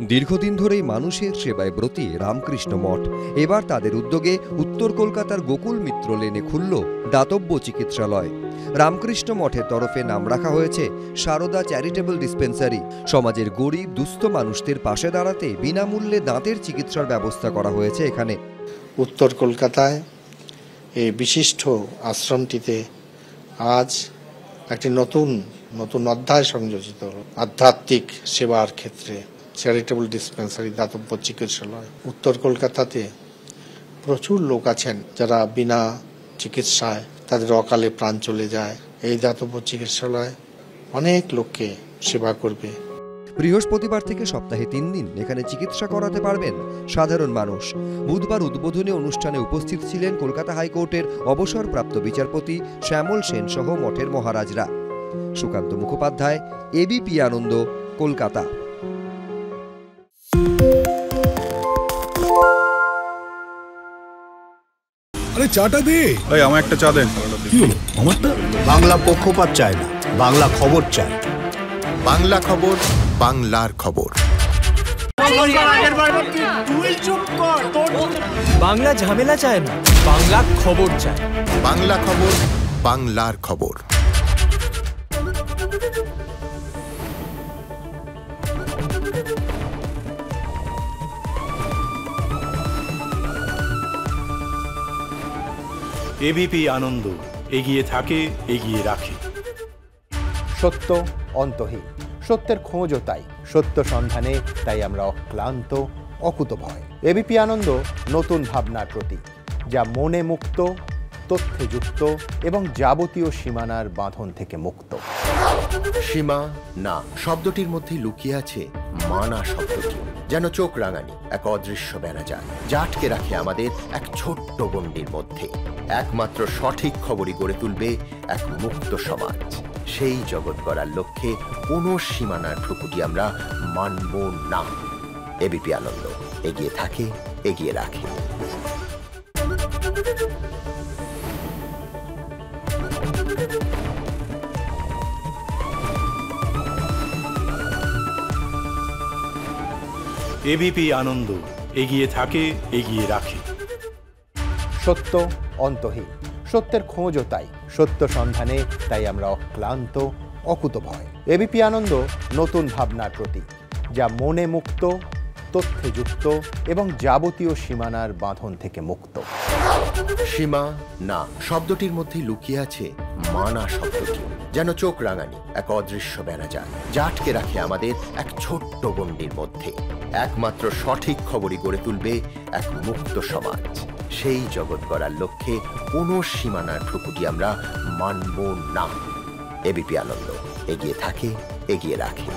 দীর্ঘদিন ধরেই মানুষের সেবায় ব্রতী রামকৃষ্ণ মঠ এবার তাদের উদ্যোগে উত্তর কলকাতার গোকুল মিত্র লেনে খুলল দাতব্য চিকিৎসালয়। রামকৃষ্ণ মঠের তরফে নাম রাখা হয়েছে সারদা চ্যারিটেবল ডিসপেন্সারি। সমাজের গরিব দুস্থ মানুষদের পাশে দাঁড়াতে বিনামূল্যে দাঁতের চিকিৎসার ব্যবস্থা করা হয়েছে এখানে। উত্তর কলকাতায় এই বিশিষ্ট আশ্রমটিতে আজ একটি নতুন অধ্যায় সংযোজিত হল। আধ্যাত্মিক সেবার ক্ষেত্রে চ্যারিটেবল ডিসপেন্সারি দাতব্য চিকিৎসালয়। উত্তর কলকাতাতে প্রচুর লোক আছেন যারা বিনা চিকিৎসায় তাদের অকালে প্রাণ চলে যায়। এই দাতব্য চিকিৎসালয় অনেক লোককে সেবা করবে। বৃহস্পতিবার থেকে সপ্তাহে 3 দিন এখানে চিকিৎসা করাতে পারবেন সাধারণ মানুষ। বুধবার উদ্বোধনী অনুষ্ঠানে উপস্থিত ছিলেন কলকাতা হাইকোর্টের অবসরপ্রাপ্ত বিচারপতি শ্যামল সেন সহ মঠের মহারাজরা। সুকান্ত মুখোপাধ্যায়, এবিপি আনন্দ, কলকাতা। আরে চাটা দে। ভাই আমার একটা চা দেন। কি হলো আমারটা? বাংলা পক্ষপাত চায় না, বাংলা খবর চায়। বাংলা খবর, বাংলার খবর। বাংলা ঝামেলা চায় না, বাংলা খবর চায়। বাংলা খবর, বাংলার খবর। এবিপি আনন্দ, এগিয়ে থাকে, এগিয়ে রাখে। সত্য অন্তহীন, সত্যের খোঁজও তাই, সত্য সন্ধানে তাই আমরা অক্লান্ত, অকুতভয়। এবিপি আনন্দ নতুন ভাবনার প্রতীক, যা মনে মুক্ত, তথ্যে যুক্ত এবং যাবতীয় সীমানার বাঁধন থেকে মুক্ত। সীমা না শব্দটির মধ্যে লুকিয়ে আছে মানা শব্দটি, যেন চোখ রাঙানি এক অদৃশ্য বেড়াজাল, যা আটকে রাখে আমাদের এক ছোট্ট গণ্ডির মধ্যে। একমাত্র সঠিক খবরই গড়ে তুলবে এক মুক্ত সমাজ। সেই জগৎ গড়ার লক্ষ্যে কোনো সীমানার ঠুকুটি আমরা মানব না। এবিপি আনন্দ, এগিয়ে থাকে, এগিয়ে রাখে। এবিপি আনন্দ, এগিয়ে থাকে, এগিয়ে রাখে। সত্য অন্তহীন, সত্যের খোঁজও তাই, সত্য সন্ধানে তাই আমরা অক্লান্ত, অকুতভয়। এবিপি আনন্দ নতুন ভাবনার প্রতীক, যা মনে মুক্ত, তথ্যে যুক্ত এবং যাবতীয় সীমানার বাঁধন থেকে মুক্ত। সীমা না শব্দটির মধ্যে লুকিয়ে আছে মানা শব্দটি, যেন চোখ রাঙানি এক অদৃশ্য বেড়াজাল, যা আটকে রাখে আমাদের এক ছোট্ট গণ্ডির মধ্যে। একমাত্র সঠিক খবরই গড়ে তুলবে এক মুক্ত সমাজ। সেই জগৎ গড়ার লক্ষ্যে কোনো সীমানার ঠুকুটি আমরা মানব না। এবিপি আনন্দ, এগিয়ে থাকে, এগিয়ে রাখে।